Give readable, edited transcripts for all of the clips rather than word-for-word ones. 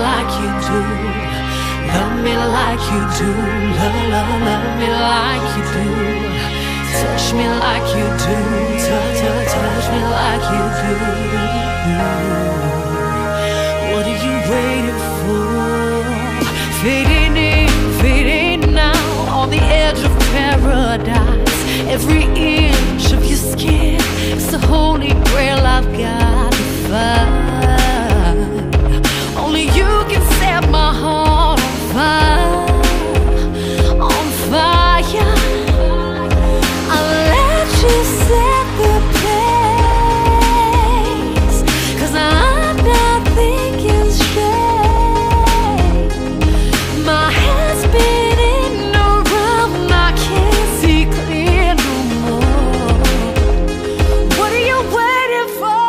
like you do. Love me like you do. Love me like you do. Touch me like you do. Touch me like you do. What are you waiting for? Fading now on the edge of paradise. Every inch of your skin is the holy grail I've got to find. Only you can set my heart on fire, on fire. I'll let you set the pace, 'cause I'm not thinking straight. My head's spinning around, I can't see clear no more. What are you waiting for?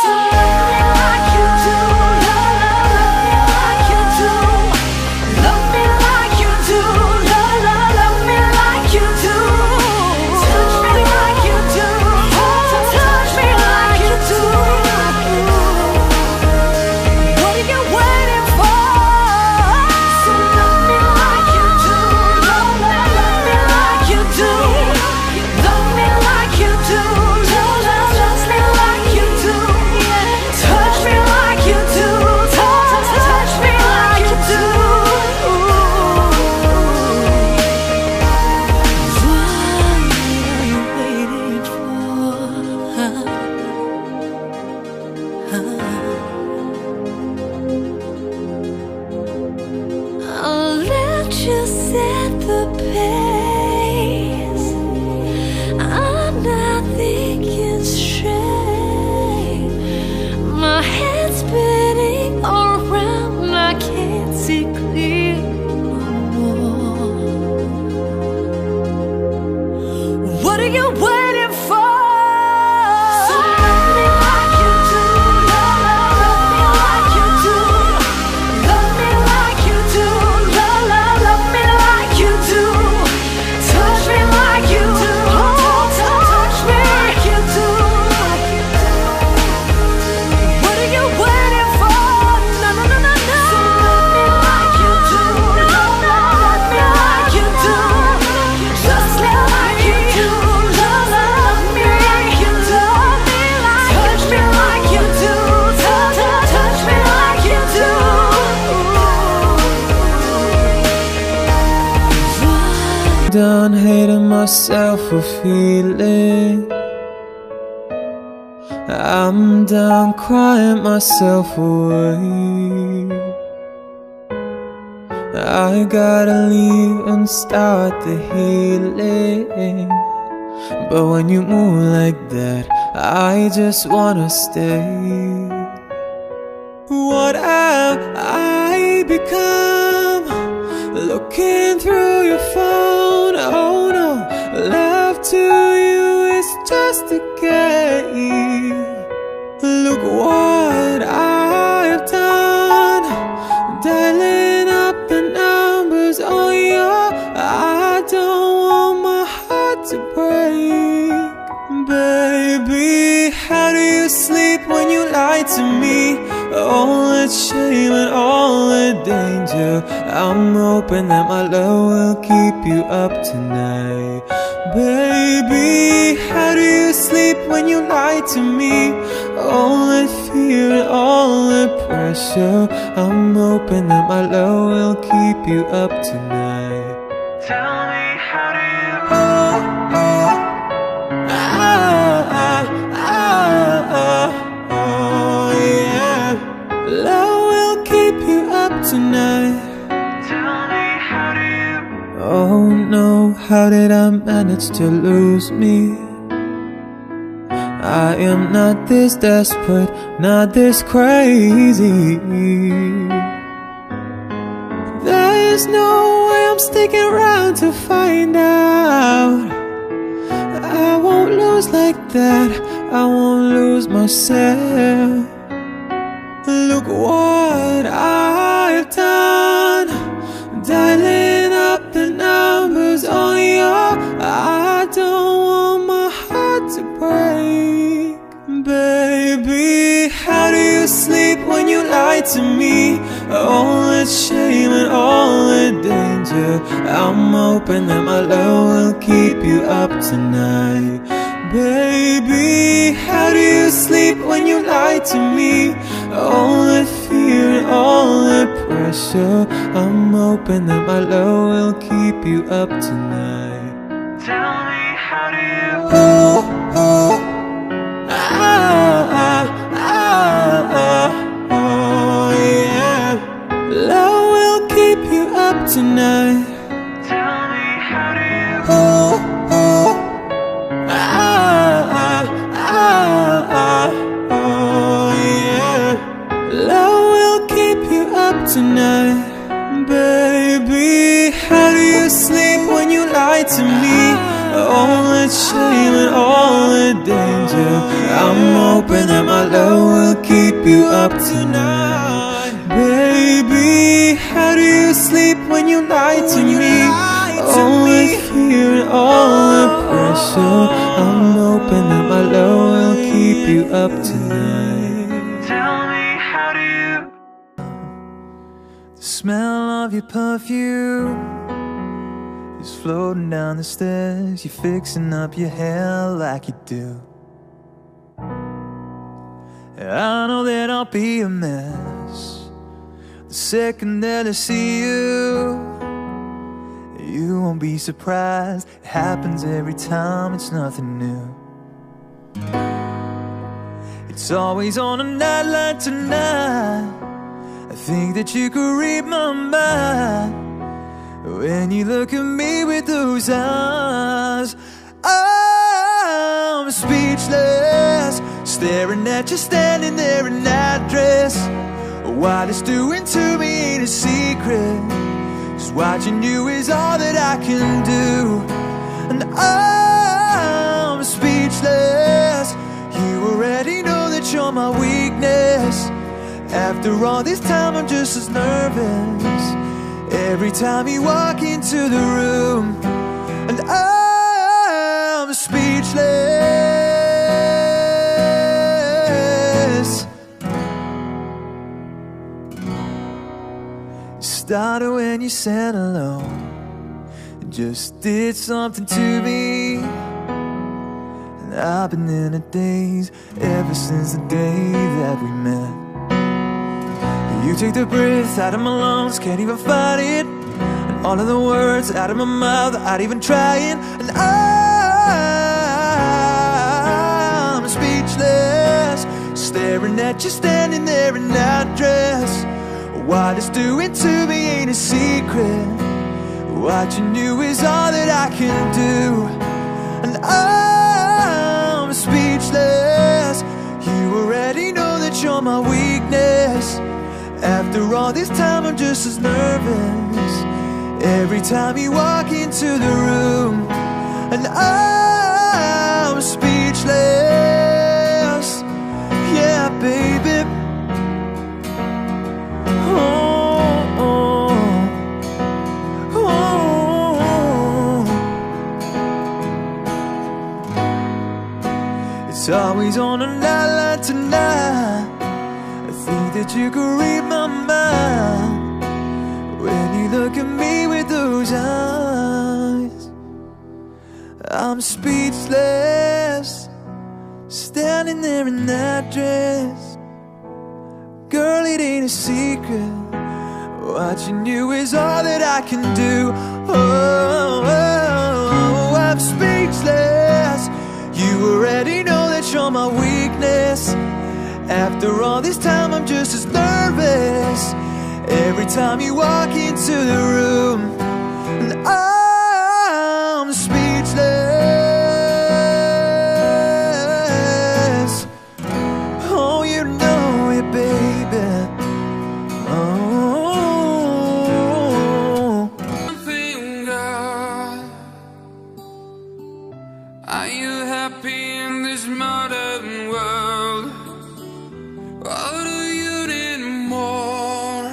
So love me like you do. Love me like you do. Love me like you do. Love me like you do. Touch me like you do. Touch me like you do. What are you waiting for? So love me like you do. Love me like you do. Love me like you do. Touch me like you do. Touch me like you do. Touch me like you do. What are you waiting for? I'll let you set the pace. I'm not thinking straight. My head's spinning around, I can't see clear no more. What are you waiting for? So love me like you do. Love me like you do. Love me like you do. Love me like you do. Touch me like you do. Touch me like you do. What are you waiting for? No. So love me like you do. Love me like you do. Just like you do. Love me like you do. Touch me like you do. Touch me like you do. Done hating myself for feeling. I'm done crying myself away. I gotta leave and start the healing. But when you move like that, I just wanna stay. What have I become? Looking through your phone, oh no, love to you is just a game. Look what I've done, dialing up the numbers on your. I don't want my heart to break. Baby, how do you sleep when you lie to me? All that shame and all the danger. I'm hoping that my love will keep you up tonight. Baby, how do you sleep when you lie to me? All that fear and all the pressure. I'm hoping that my love will keep you up tonight. Tell me, how do you? Yeah. Love will keep you up tonight. Tell me, how do you? Oh no, how did I manage to lose me? I am not this desperate, not this crazy. There's no way I'm sticking around to find out. I won't lose like that, I won't lose myself. Look what I've done, dialing up the numbers on your. I don't want my heart to break. Baby, how do you sleep when you lie lie to me. All that shame and all the danger, I'm hoping that my love will keep you up tonight. Baby, how do you sleep when you lie to me? All that fear and all that pressure, I'm hoping that my love will keep you up tonight. Tell me, how do you oh yeah, love will keep you up tonight. Tell me, how do you oh yeah, love will keep you up tonight. Baby, how do you sleep when you lie to me? All that shame and all the danger, I'm hoping that my love will keep you up tonight. Baby, how do you sleep when you lie to me? All the fear and all the pressure, I'm hoping that my love will keep you up tonight. Tell me, how do you? The smell of your perfume is floating down the stairs. You're fixing up your hair like you do. I know that I'll be a mess the second that I see you. You won't be surprised, it happens every time, it's nothing new. It's always on a night like tonight, I think that you could read my mind when you look at me with those eyes. I'm speechless, staring at you standing there in that dress. What it's doing to me ain't a secret, just watching you is all that I can do. And I'm speechless, you already know that you're my weakness. After all this time I'm just as nervous every time you walk into the room. And I'm speechless. It started when you said hello, it just did something to me. And I've been in a daze ever since the day that we met. You take the breath out of my lungs, can't even fight it, and all of the words out of my mouth, I'd even trying. And I'm speechless, staring at you standing there in that dress. What it's doing to me ain't a secret, watching you is all that I can do. And I'm speechless, you already know that you're my weakness. After all this time I'm just as nervous every time you walk into the room. And I'm speechless, yeah baby. Oh, oh, oh. It's always on a night like tonight, I think that you could read my mind when you look at me with those eyes. I'm speechless, standing there in that dress. Girl, it ain't a secret, watching you is all that I can do. Oh, oh, I'm speechless, you already know that you're my weakness. After all this time I'm just as nervous every time you walk into the room. And I'm speechless. Oh, you know it, baby. Oh. Nothing, girl. Are you happy in this modern world? Or do you need more?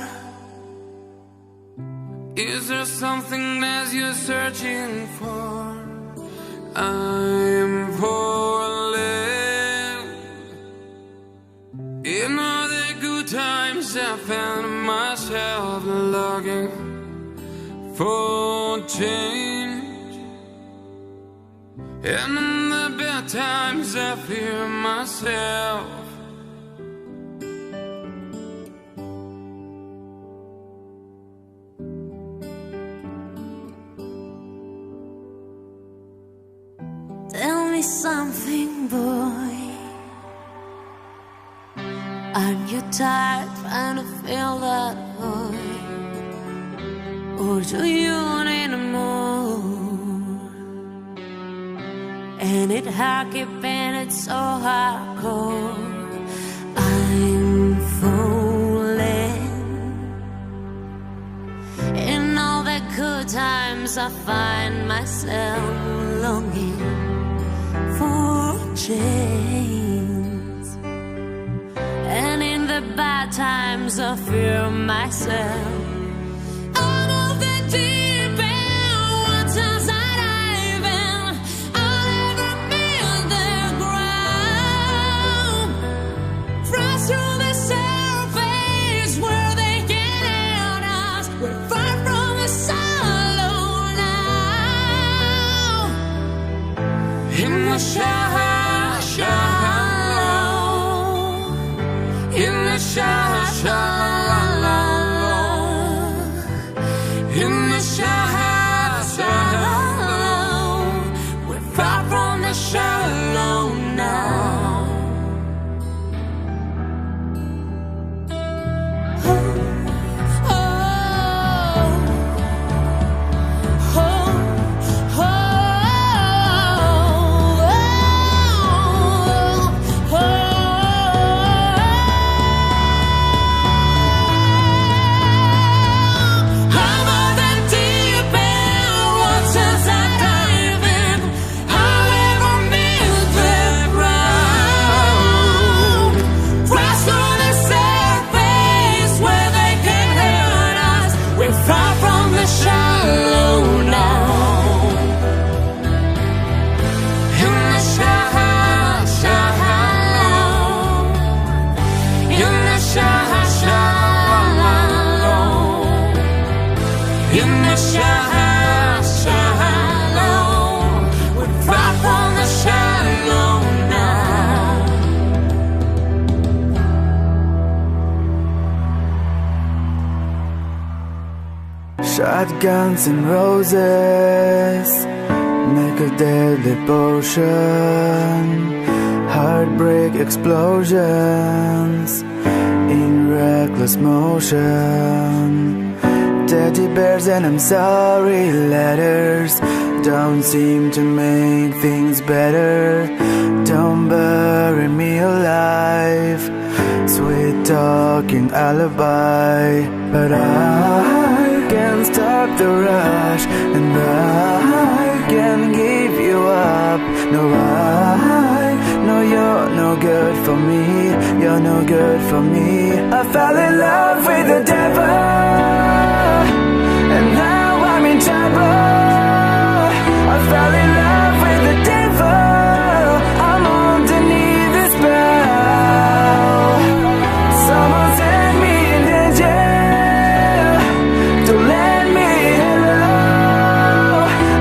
Is there something that you're searching for? I'm falling. In all the good times I found myself looking for change, and in the bad times I fear myself. Tell me something, boy. Aren't you tired trying to fill that void? Or do you need more? And it hard keeping it so hardcore. I'm falling. In all the good times I find myself longing for change, and in the bad times I fear myself. Out of the deep end waters that I've been, I'll never meet the ground. Frost through the surface where they can hurt us. We're far from the shallow now. In the shallow, in the shallow, in the shallow, we're far from the shallow now. Shotguns and roses make a deadly potion. Heartbreak explosions in reckless motion. Teddy bears and I'm sorry letters don't seem to make things better. Don't bury me alive, sweet talking alibi. But I can't stop the rush, and I can't give you up. No, I know you're no good for me. You're no good for me. I fell in love with the devil, and now I'm in trouble. I fell in love with the devil. I'm underneath the spell. Someone sent me in the jail to let me hello.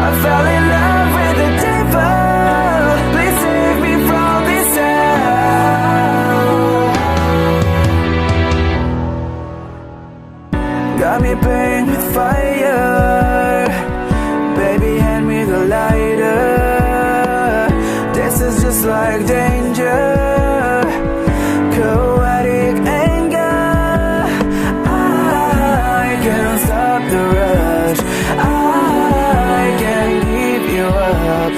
I fell in love with the devil. Please save me from this hell. Got me playing with fire. Baby, hand me the lighter. This is just like danger. Poetic anger. I can't stop the rush. I can't give you up.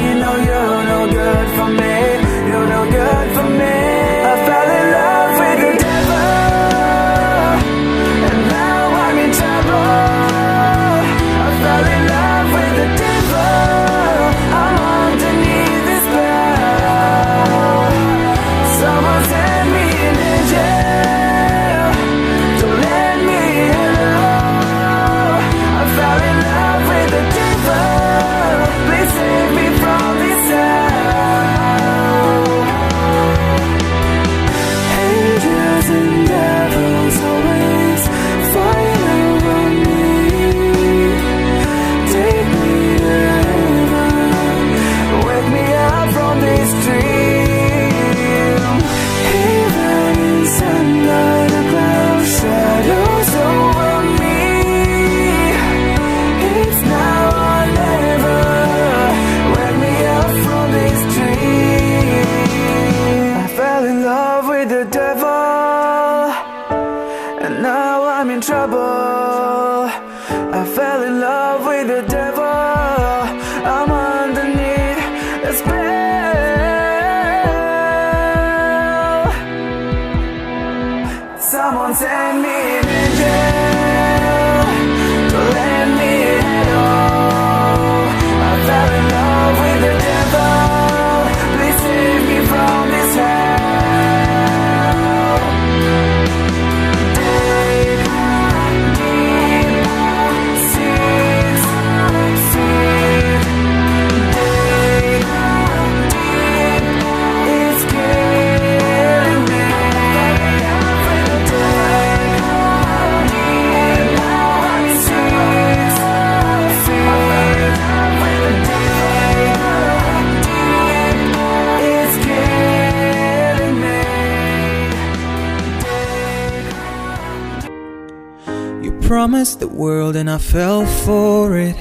You know you're no good for me. You're no good for me. I fell in love with the devil, and now I'm in trouble. I'm in trouble. I fell in love with the devil. I'm underneath a spell. Someone send me an angel to lend me a hand. I fell in love with the devil. Please save me from this hell. Promised the world and I fell for it.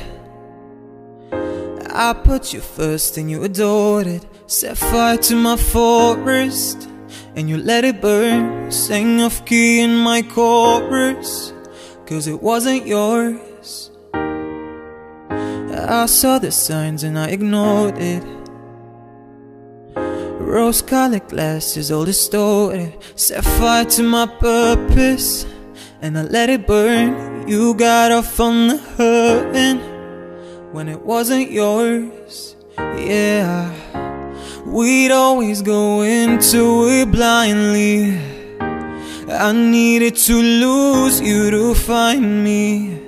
I put you first and you adored it. Set fire to my forest and you let it burn. Sang off key in my chorus, cause it wasn't yours. I saw the signs and I ignored it. Rose-colored glasses all distorted. Set fire to my purpose and I let it burn. You got off on the hurting when it wasn't yours. Yeah, we'd always go into it blindly. I needed to lose you to find me.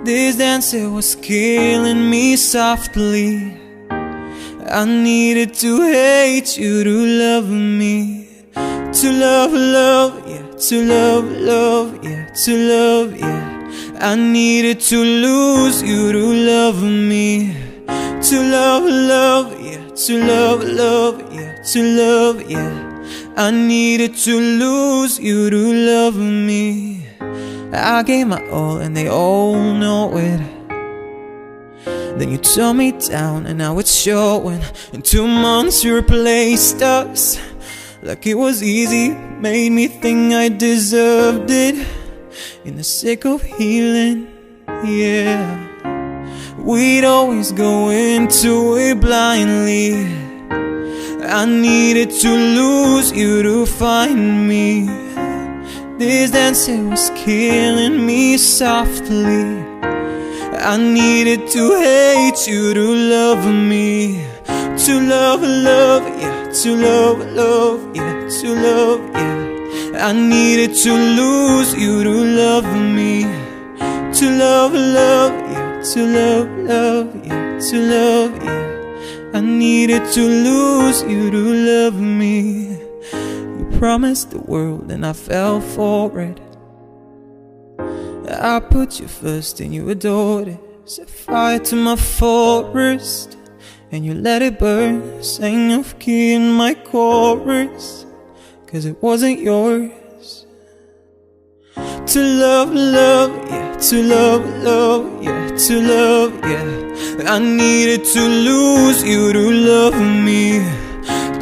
This dancer was killing me softly. I needed to hate you to love me. To love, love, yeah. To love, love, yeah. To love, yeah. I needed to lose you to love me. To love, love, yeah. To love, love, yeah. To love, yeah. I needed to lose you to love me. I gave my all and they all know it. Then you turned me down and now it's showing. In 2 months you replaced us like it was easy. Made me think I deserved it. In the sick of healing, yeah. We'd always go into it blindly. I needed to lose you to find me. This dancer was killing me softly. I needed to hate you to love me. To love, love, yeah. To love, love, yeah. To love, yeah. I needed to lose you to love me. To love, love, yeah. To love, love, yeah. To love, yeah. I needed to lose you to love me. You promised the world and I fell for it. I put you first and you adored it. Set fire to my forest and you let it burn. Sang off key in my chorus, cause it wasn't yours. To love, love, yeah. To love, love, yeah. To love, yeah. I needed to lose you to love me.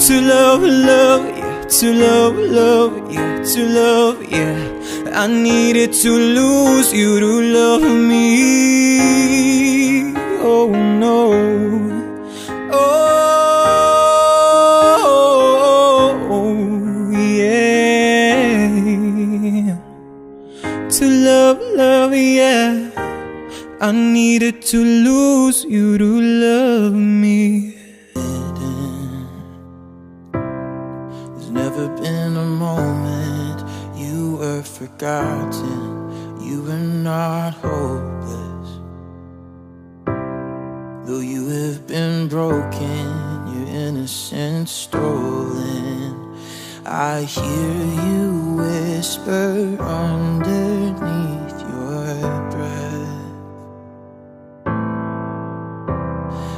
To love, love, yeah. To love, love, yeah. To love, yeah. I needed to lose you to love me. Oh no. Oh yeah. To love, love, yeah. I needed to lose you to love me. There's never been a moment you were forgotten. You were not hopeless. Though you have been broken, your innocence stolen, I hear you whisper underneath your breath.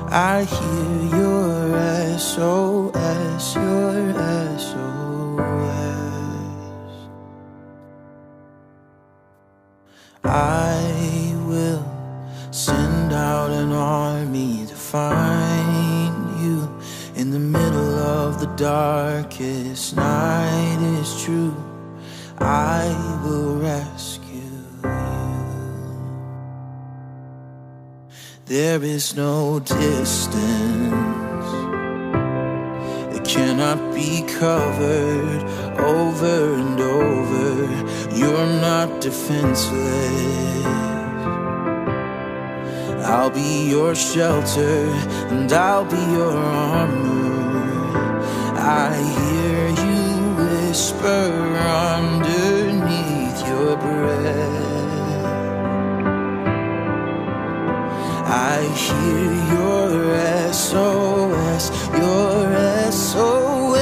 I hear your SOS, your SOS. I will send out an army to find you in the middle of the darkest night. Is true, I will rescue There is no distance that cannot be covered over and over. You're not defenseless. I'll be your shelter and I'll be your armor. I hear you whisper underneath your breath. I hear your SOS, your SOS,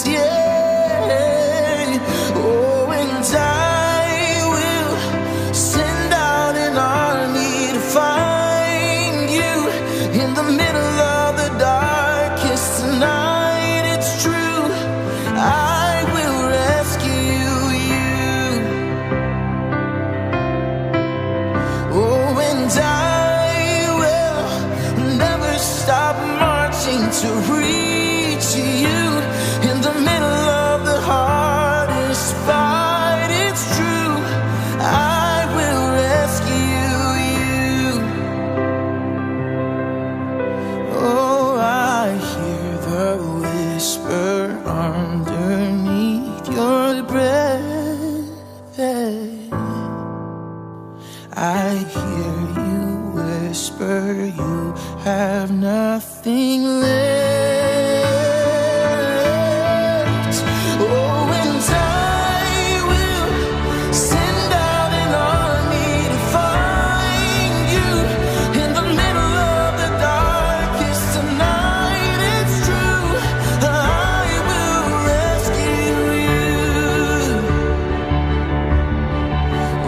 yeah. Oh, and I will send out an army to find you in the middle of the darkest night. It's true, I will rescue you. Oh, and I will never stop marching to reach you in the middle of the hardest fight. It's true, I will rescue you. Oh, I hear the whisper underneath your breath. I hear you whisper you have nothing left. Oh, and I will send out an army to find you in the middle of the darkest night. It's true, I will rescue you.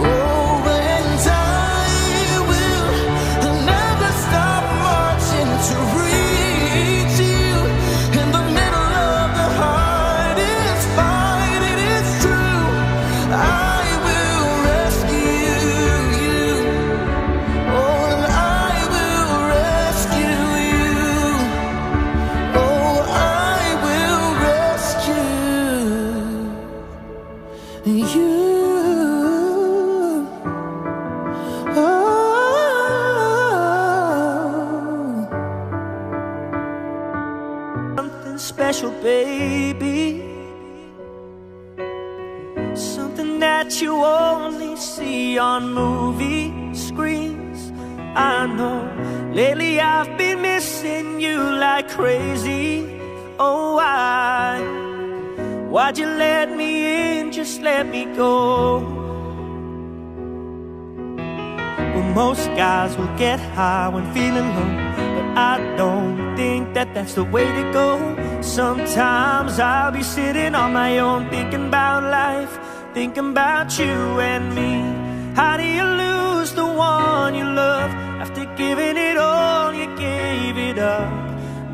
Oh, and I will never stop marching to reach you in the middle of the hardest fight. It is true, I will rescue you. Oh, and I will rescue you. Oh, I will rescue you. Oh, something special, baby. Something that you only see on movie screens. I know lately I've been missing you like crazy. Oh, why'd you let me in? Just let me go. Well, most guys will get high when feeling low, but I don't think that that's the way to go. Sometimes I'll be sitting on my own, thinking about life, thinking about you and me. How do you lose the one you love after giving it all? You gave it up.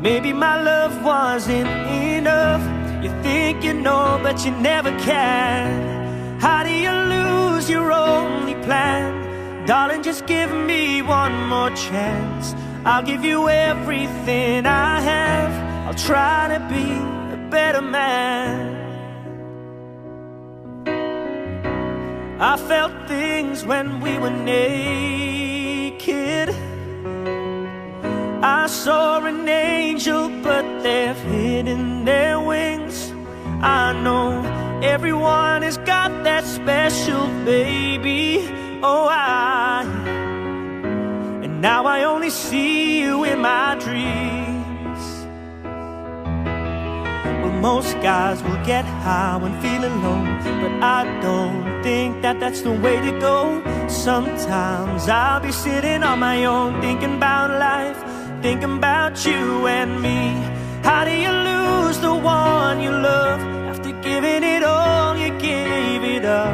Maybe my love wasn't enough. You think you know, but you never can. How do you lose your only plan? Darling, just give me one more chance. I'll give you everything I have. I'll try to be a better man. I felt things when we were naked. I saw an angel, but they've hidden their wings. I know everyone has got that special baby. Oh, and now I only see you in my dreams. Well, most guys will get high when feeling low, but I don't think that that's the way to go. Sometimes I'll be sitting on my own, thinking about life, thinking about you and me. How do you lose the one you love after giving it all? You gave it up.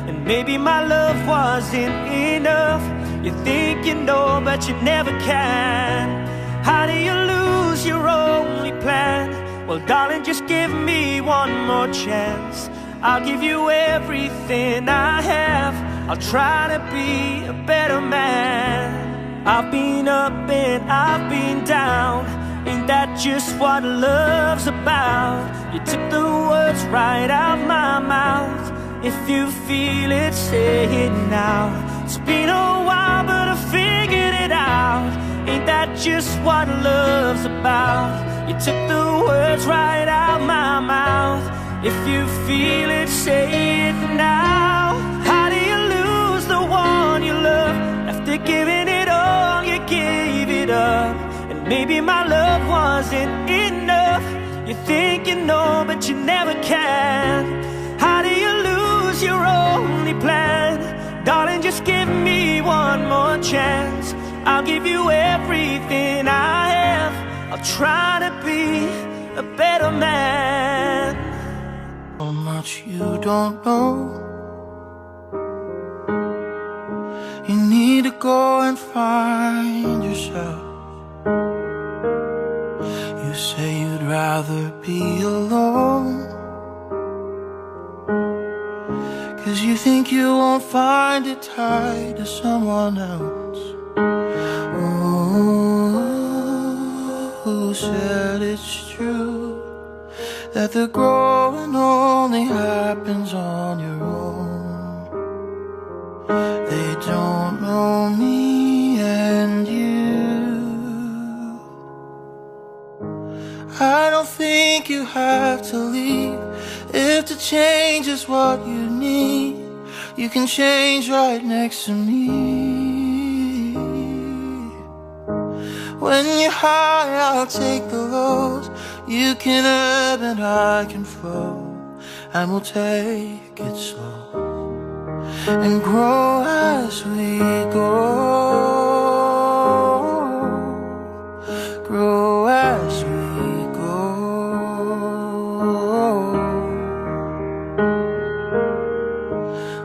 And maybe my love wasn't enough. You think you know, but you never can. How do you lose your only plan? Well, darling, just give me one more chance. I'll give you everything I have. I'll try to be a better man. I've been up and I've been down. Ain't that just what love's about? You took the words right out my mouth. If you feel it, say it now. It's been a while, but I figured it it out. Ain't that just what love's about? You took the words right out my mouth. If you feel it, say it now. How do you lose the one you love? After giving it all, you gave it up. And maybe my love wasn't enough. You think you know, but you never can. How do you lose your only plan? Darling, just give me one more chance. I'll give you everything I have. I'll try to be a better man. How much you don't know. You need to go and find yourself. You say you'd rather be alone, 'cause you think you won't find it tied to someone else. Who said it's true that the growing only happens on your own? They don't know me and you. I don't think you have to leave. If the change is what you need, you can change right next to me. When you're high, I'll take the lows. You can ebb and I can flow, and we'll take it slow and grow as we go. Grow as we go.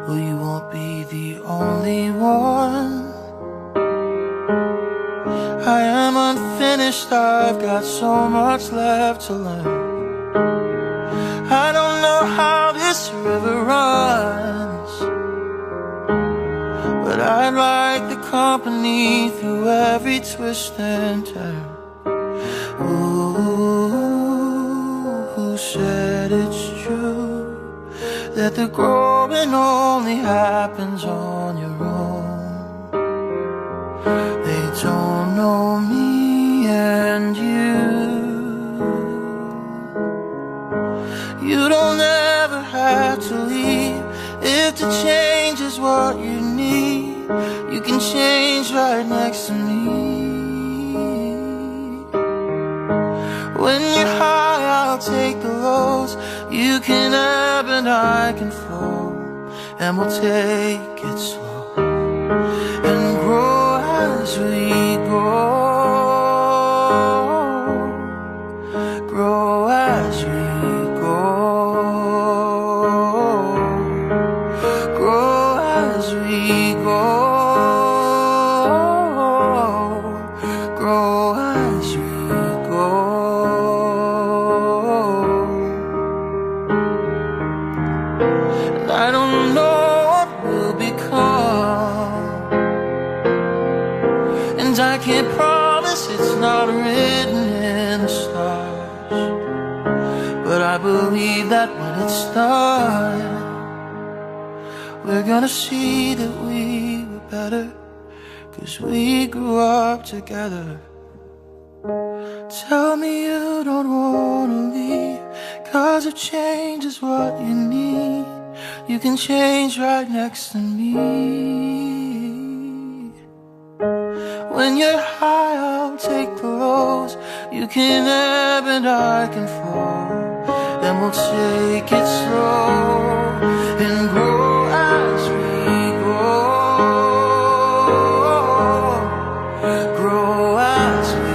Well, you won't be the only one. I am unfinished, I've got so much left to learn. I don't know how this river runs, but I'd like the company through every twist and turn. Ooh, who said it's true that the growing only happens on your own? They don't know me and you. You don't ever have to leave. If the change is what you need, you can change right next to me. When you're high, I'll take the lows. You can ebb and I can flow, and we'll take it slow and grow as we go. Grow as we go. Grow as we go. Grow as we go. And I don't know what we'll become, and I can't promise it's not written in the stars, but I believe that when it's done, we're gonna see that we were better, 'cause we grew up together. Tell me you don't wanna leave, 'cause if change is what you need, you can change right next to me. When you're high, I'll take the lows. You can ebb and I can flow, and we'll take it slow and grow as we go. Grow as we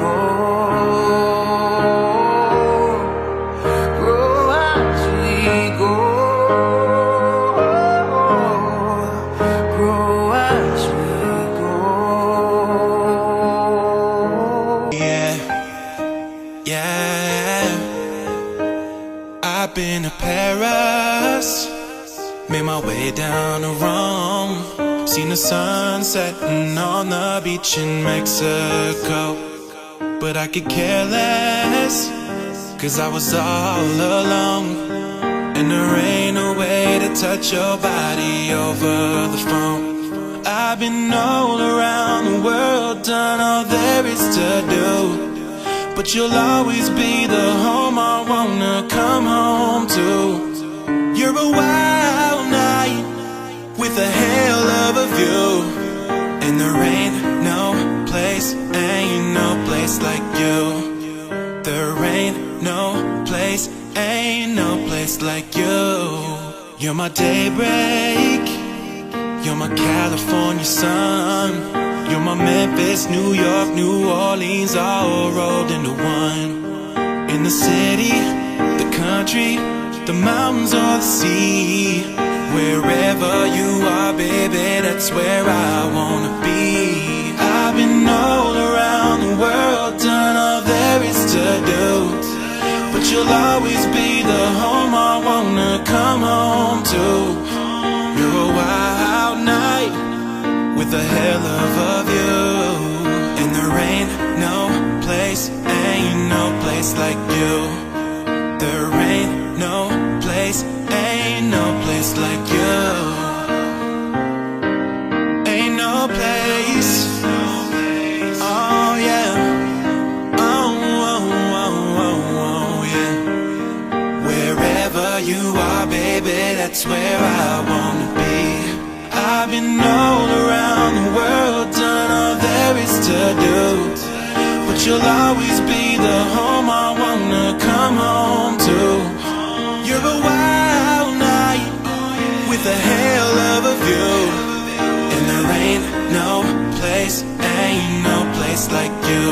go. Grow as we go. Grow as we go. Yeah, yeah. I've been to Paris, made my way down to Rome, seen the sun setting on the beach in Mexico. But I could care less, 'cause I was all alone, and there ain't no way to touch your body over the phone. I I've been all around the world, done all there is to do, but you'll always be the home I wanna come home to. You're a wild night with a hell of a view, and there ain't no place, ain't no place like you. There ain't no place, ain't no place like you. You're my daybreak, you're my California sun, you're my Memphis, New York, New Orleans, all rolled into one. In the city, the country, the mountains or the sea, wherever you are, baby, that's where I wanna be. I've been all around the world, done all there is to do, but you'll always be the home I wanna come home to. You're a wild night with a hell of a view, and there ain't no place, ain't no place like you. There ain't no place, ain't no place like you. Ain't no place. Oh yeah. Oh, oh, oh, oh, oh yeah. Wherever you are, baby, that's where I wanna be. I've been all around the world, done all there is to do, but you'll always be the home I wanna come home to. You're a wild night with a hell of a view, and there ain't no place, ain't no place like you.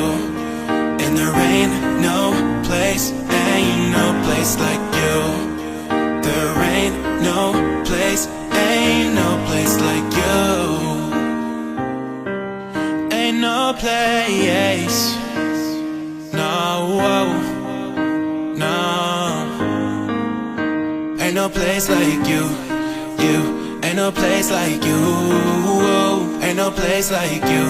And there ain't no place, ain't no place like you. There ain't no place, ain't no place like you. Ain't no place, no, no. Ain't no place like you, you. Ain't no place like you, ain't no place like you,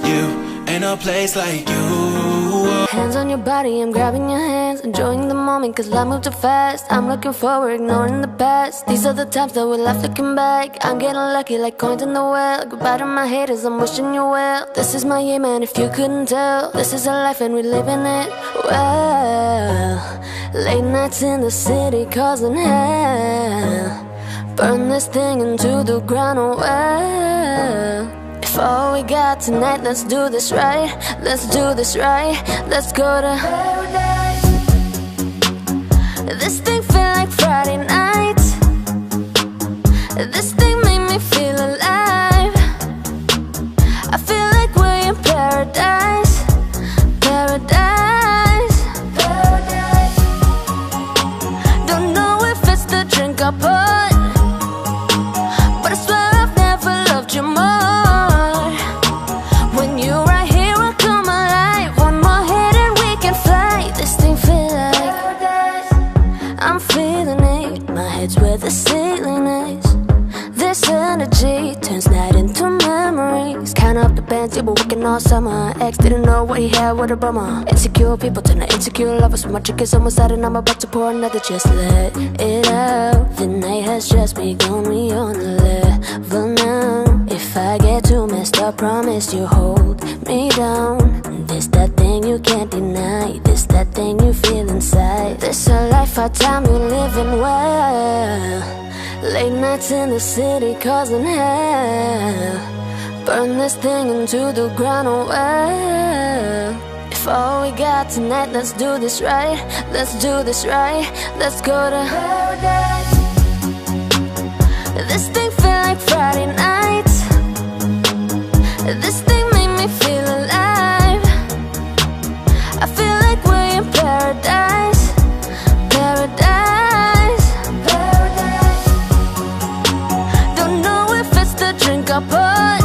you. Ain't no place like you. Hands on your body, I'm grabbing your hands, enjoying the moment cause life moves too fast. I'm looking forward, ignoring the past. These are the times that we left looking back. I'm getting lucky like coins in the well. Goodbye to my haters, I'm wishing you well. This is my year, man, if you couldn't tell. This is a life and we're living it well. Late nights in the city causing hell. Burn this thing into the ground, oh well. If all we got tonight, let's do this right. Let's do this right. Let's go to paradise. This thing feel like Friday night. This thing made me feel alive. I feel like we're in paradise. Paradise. Paradise. Don't know if it's the drink I put, but I swear I've never loved you more. It's where the ceiling is. This energy turns night into memories. Count up the bands, yeah, we're working all summer. Ex didn't know what he had, what a bummer. Insecure people turn to insecure lovers. My drink is almost out and I'm about to pour another. Just let it out. The night has just begun, we on the level now. If I get too messed up, promise you hold me down. This that thing you can't deny. This that thing you feel inside. This a life, our time, you living well. Late nights in the city causing hell. Burn this thing into the ground, oh well. If all we got tonight, let's do this right. Let's do this right. Let's go to paradise. This thing feel like Friday night. This thing made me feel alive. I feel like we're in paradise. Paradise. Paradise. Don't know if it's the drink I put,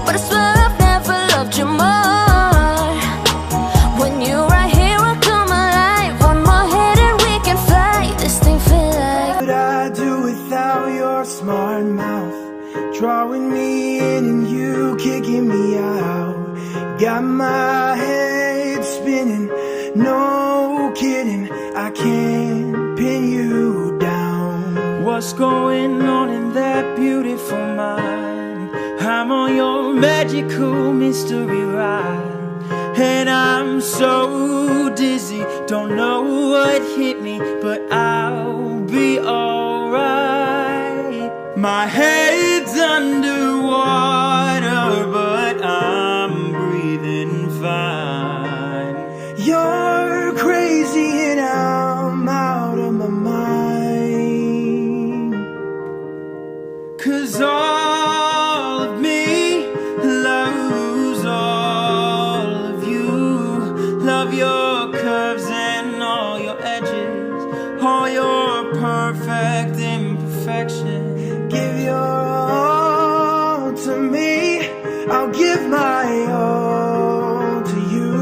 but I swear I've never loved you more. When you're right here, I come alive. One more hit and we can fly. This thing feel like. What would I do without your smart mouth? Drawing me in and you kicking me out. Got my head spinning, no kidding, I can't pin you down. What's going on in that beautiful mind? I'm on your magical mystery ride, and I'm so dizzy, don't know what hit me, but I'll be alright. My head's underwater, but I'm breathing fine. You're crazy and I'm out of my mind, 'cause all of me loves all of you. Love your curves and all your edges, all your perfect imperfections. Give your all to me, I'll give my all to you.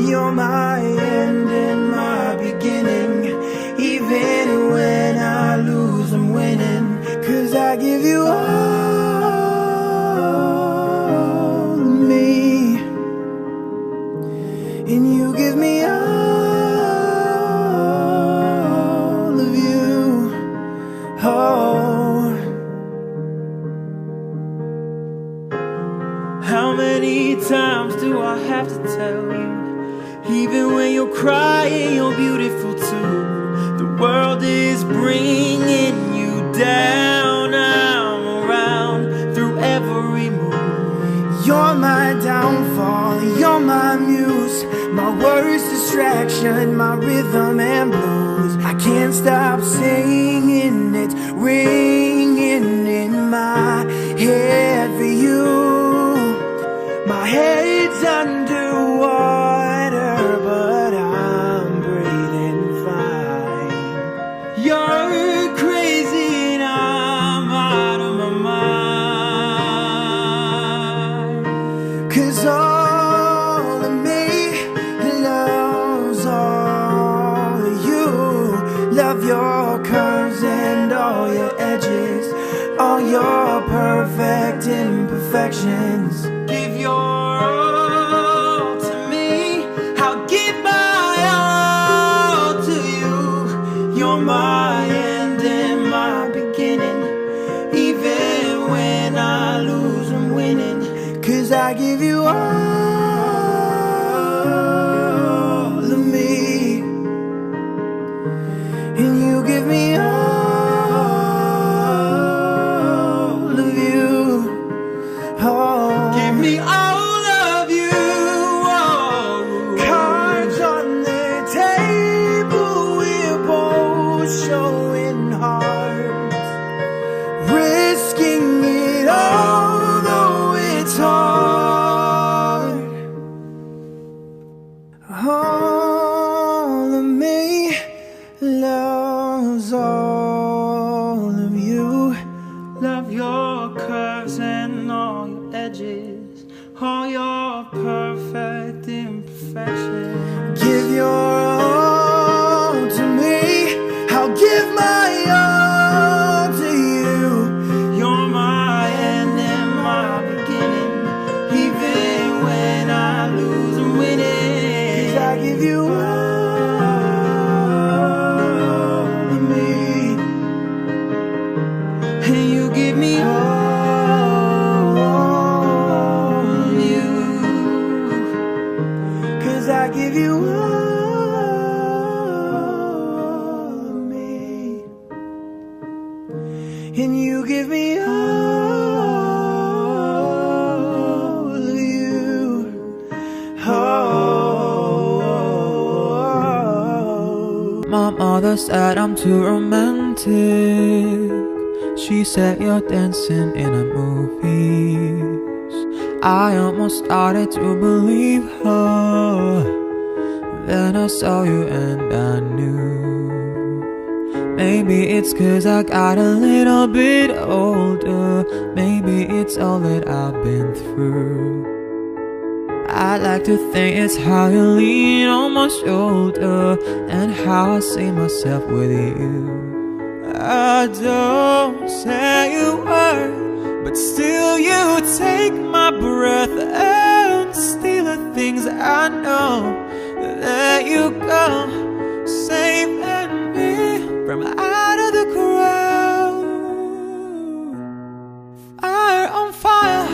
You're my end and my beginning. Even when I lose, I'm winning, 'cause I give you all of me, and you give me all of you. Oh, how many times do I have to tell you? Even when you're crying, you're beautiful too. The world is bringing you down. I'm around through every move. You're my downfall, you're my muse, my worst distraction, my rhythm and blues. I can't stop singing, it's ringing in my head for you. My head's underwater, but I'm breathing fine. You're crazy and I'm out of my mind, 'cause all of me loves all of you. Love your curves and all your edges, all your perfect imperfections. Give your all to me, I'll give my all to you. You're my end and my beginning. Even when I lose, I'm winning, 'cause I give you all of me, and you give me all of you. Oh, give me all of you. Oh, cards on the table, we're both showing hearts, risking it all, though it's hard. All of me loves all of you. Love your curves and all your edges, all your perfect imperfections. Give your all to me, I'll give my all to you. You're my end and my beginning. Even when I lose, I'm winning, 'cause I give you all of me, and you give me all of you, 'cause I give you all of me, and you give me all of you. Oh, My mother said I'm too romantic. She said you're dancing in a movies. I almost started to believe her. Then I saw you and I knew. Maybe it's 'cause I got a little bit older. Maybe it's all that I've been through. I like to think it's how you lean on my shoulder, and how I see myself with you. I don't say a word, but still you take my breath and steal the things I know. There you go, saving me from out of the crowd. Fire on fire,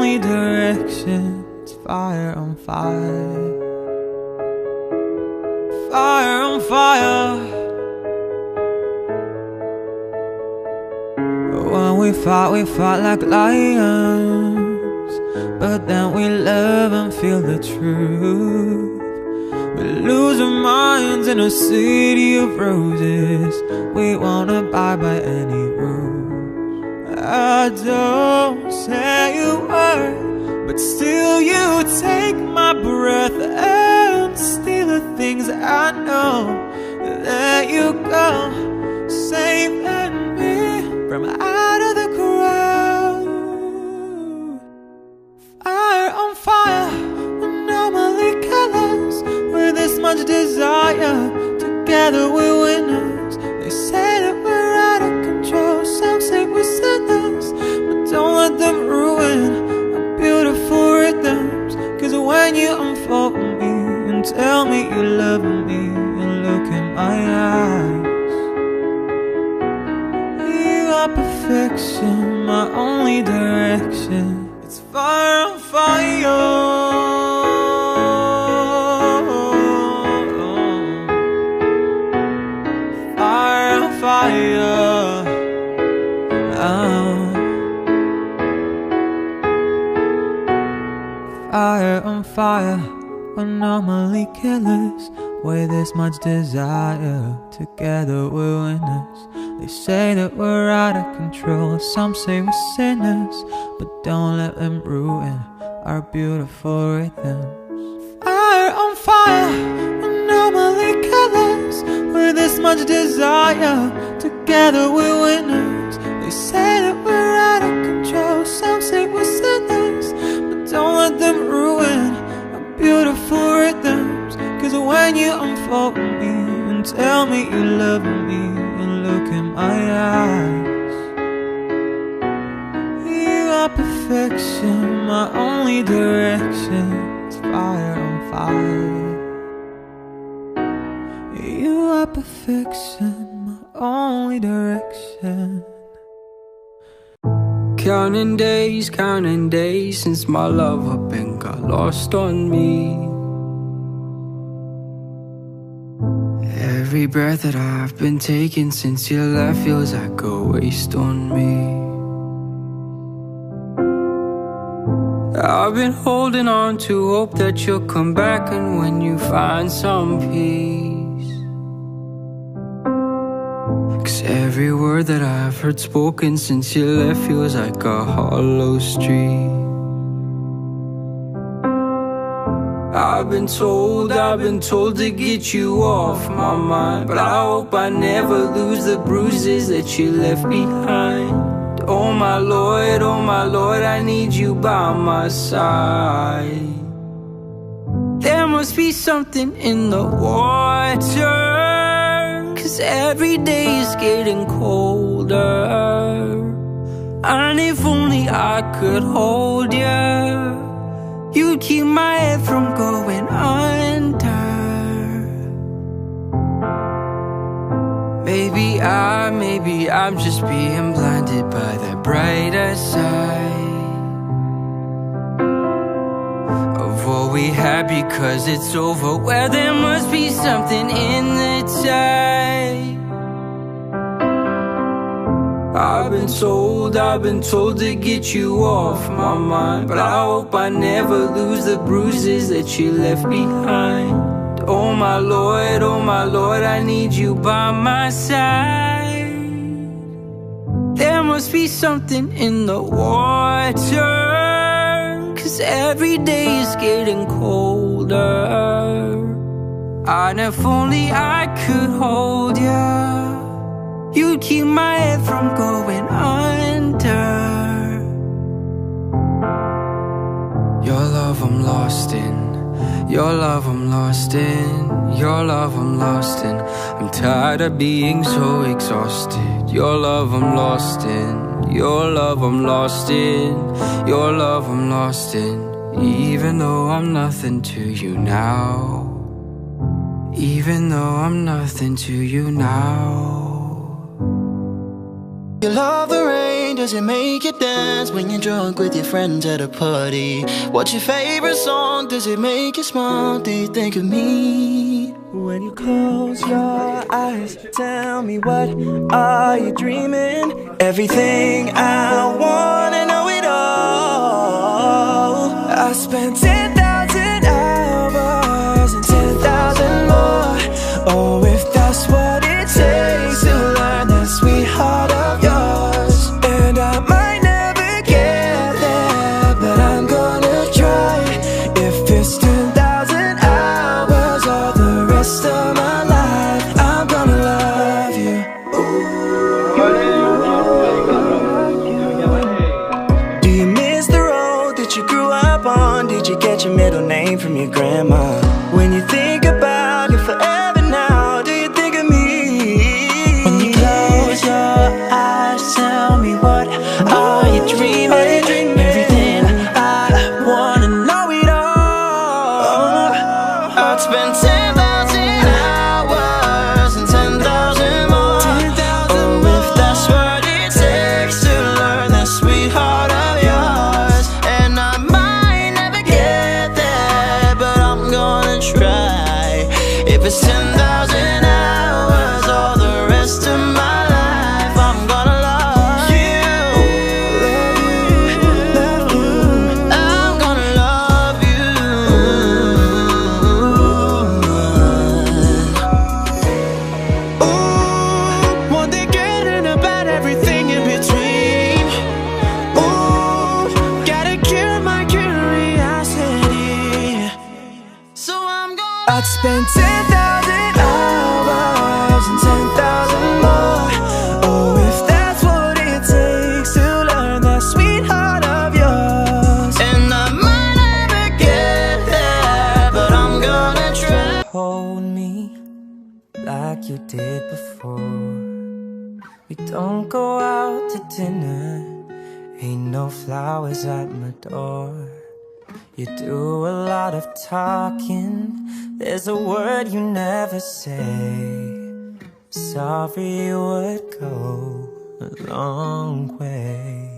only direction. It's fire on fire. Fire on fire. When we fight like lions, but then we love and feel the truth. We lose our minds in a city of roses. We won't abide by any rules. I don't say a word, but still you take my breath and steal the things I know. Let you go, saving me from out of the crowd. Fire on fire, normally colors with this much desire. Together we're winners. They say that we're out of control. Some say we're sinners, but don't let them ruin our beautiful rhythms. Cause when you unfold me and tell me you love me and look in my eyes, you are perfection, my only direction. It's fire on fire. Fire, fire on fire. We're normally killers with this much desire. Together we're winners. They say that we're out of control. Some say we're sinners, but don't let them ruin our beautiful rhythms. Fire on fire. We're normally killers with this much desire. Together we're winners. They say that we're out of control. Some say we're sinners, but don't let them ruin our beautiful rhythms. Cause when you unfold me and tell me you love me and look in my eyes, you are perfection, my only direction. It's fire on fire. You are perfection, my only direction. Counting days since my love up and got lost on me. Every breath that I've been taking since you left feels like a waste on me. I've been holding on to hope that you'll come back, and when you find some peace, 'cause every word that I've heard spoken since you left feels like a hollow street. I've been told to get you off my mind, but I hope I never lose the bruises that you left behind. Oh my Lord, I need you by my side. There must be something in the water, 'cause every day is getting colder. And if only I could hold you, you'd keep my head from going under. Maybe I'm just being blinded by the brighter side of what we had, because it's over. Well, there must be something in the tide. I've been told to get you off my mind, but I hope I never lose the bruises that you left behind. Oh my Lord, I need you by my side. There must be something in the water, 'cause every day is getting colder. And if only I could hold you, you'd keep my head from going under. Your love I'm lost in, your love I'm lost in, your love I'm lost in. I'm tired of being so exhausted. Your love I'm lost in, your love I'm lost in, your love I'm lost in. Even though I'm nothing to you now, even though I'm nothing to you now. You love the rain, does it make you dance when you're drunk with your friends at a party? What's your favorite song, does it make you smile? Do you think of me? When you close your eyes, tell me what are you dreaming? Everything I wanna know it all. I spent 10,000 hours and 10,000 more. Oh, if that's what it takes to learn that sweet heart of yours. And I might never get there, but I'm gonna try. If it's 10,000 hours or the rest of my life, I'm gonna love you. Do you miss the road that you grew up on? Did you get your middle name from your grandma? When you think about it forever now, do you think of me? When you close your eyes, tell me what are you dreaming? Everything I wanna know it all. I'd spend 10,000 hours and 10,000 more. Oh, if that's what it takes to learn that sweet heart of yours. And I might never get there, but I'm gonna try. If it's 10,000 hours or the rest of my life, I'm gonna love you. I'm gonna love you. Ooh, one day getting about everything in between. Ooh, gotta cure my curiosity. So I'm gonna I'd spend 10,000 hours and 10,000 more. Oh, if that's what it takes to learn that sweet heart of yours. And I might never get there, but I'm gonna try. Hold me like you did before. We don't go out to dinner, ain't no flowers at my door. You do a lot of talking, there's a word you never say. Sorry would go a long way.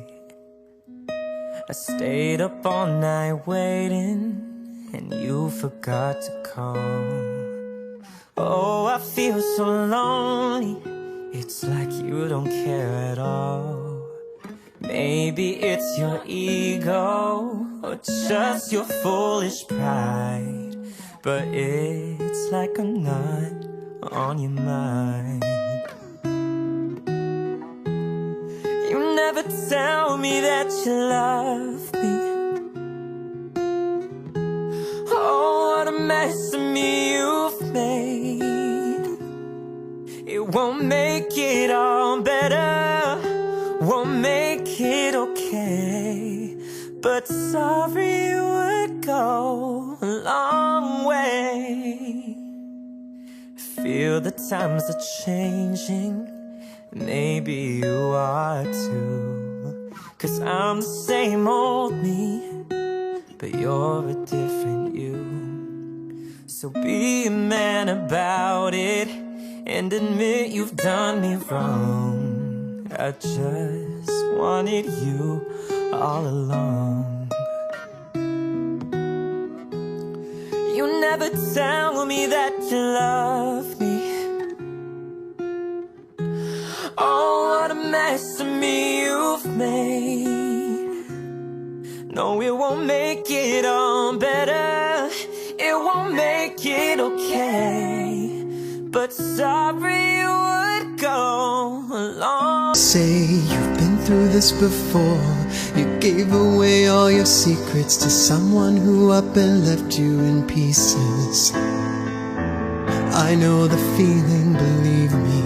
I stayed up all night waiting, and you forgot to call. Oh, I feel so lonely, it's like you don't care at all. Maybe it's your ego, or just your foolish pride, but it's like I'm not on your mind. You never tell me that you love me. Oh, what a mess of me you've made. It won't make it all better, won't make it okay, but sorry would go a long way. Feel the times are changing, maybe you are too. 'Cause I'm the same old me, but you're a different you. So be a man about it, and admit you've done me wrong. I just wanted you all along. You never tell me that you love me. Oh, what a mess of me you've made. No, it won't make it all better, it won't make it okay, but sorry would go along. Say you've been through this before. You gave away all your secrets to someone who up and left you in pieces. I know the feeling, believe me.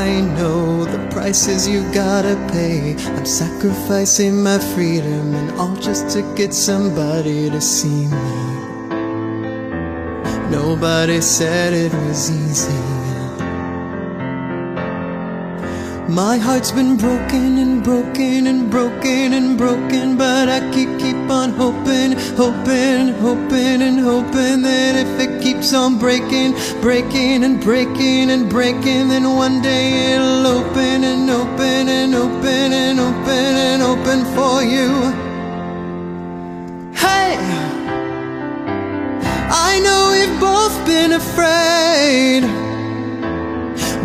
I know the prices you gotta pay. I'm sacrificing my freedom and all just to get somebody to see me. Nobody said it was easy. My heart's been broken and broken and broken and broken, but I keep on hoping, hoping, hoping and hoping that if it keeps keeps on breaking, breaking and breaking and breaking, then one day it'll open and open and open and open and open for you. Hey, I know we've both been afraid,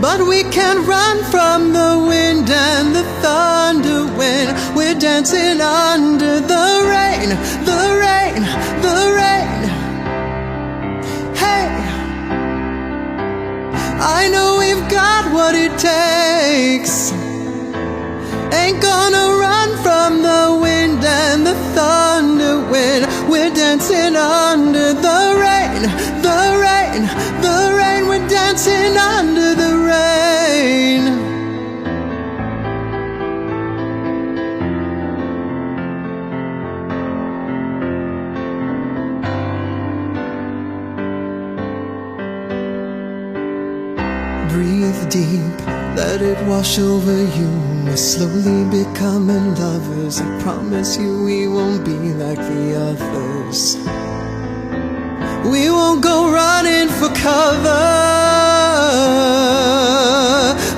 but we can't run from the wind and the thunder when we're dancing under the rain, the rain, the rain. Hey, I know we've got what it takes. Ain't gonna run from the wind and the thunder when we're dancing under the rain, the rain, the rain. We're dancing under the rain. Breathe deep, let it wash over you. We're slowly becoming lovers. I promise you we won't be like the others. We won't go running for cover.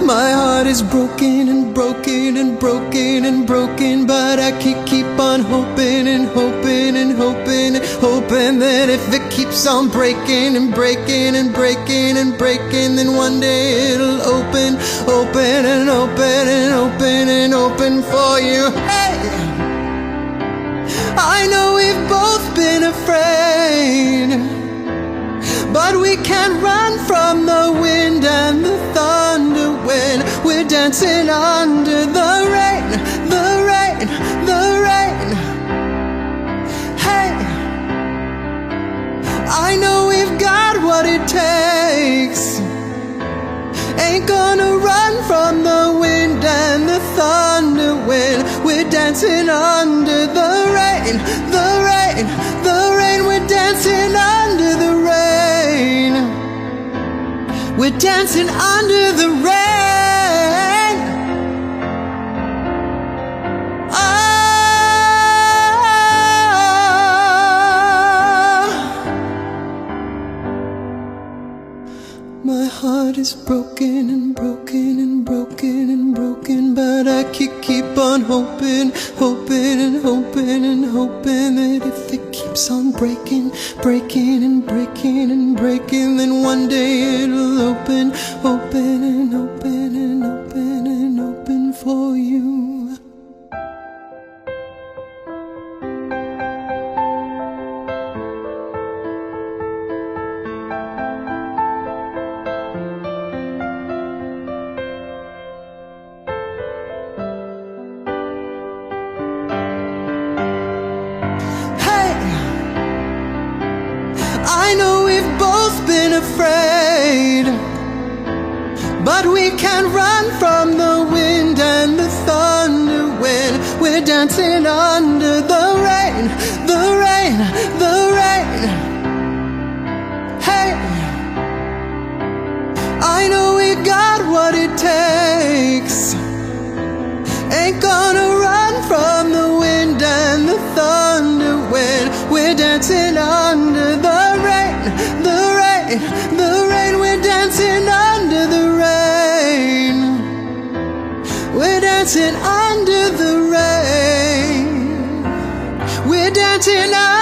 My heart is broken and broken and broken and broken, but I keep on hoping and hoping and hoping and hoping that if it keeps on breaking and breaking and breaking and breaking, then one day it'll open, open and open and open and open for you. Hey, I know we've both been afraid, but we can't run from the wind and the thunder when we're dancing under the rain, the rain, the rain. Hey, I know we've got what it takes. Ain't gonna run from the wind and the thunder when we're dancing under the rain, the rain, the rain. We're dancing under the rain. We're dancing under the rain. My heart is broken and broken and broken and broken, but I keep on hoping, hoping and hoping and hoping that if it keeps on breaking, breaking and breaking and breaking, then one day it'll open, open and open and open and open for you. I know we've both been afraid, but we can't run from the wind and the thunder when we're dancing under the rain, the rain, the rain. Hey, I know we got what it takes. Ain't gonna run from the wind and the thunder when we're dancing under the rain, the rain, the rain. We're dancing under the rain. We're dancing under the rain. We're dancing under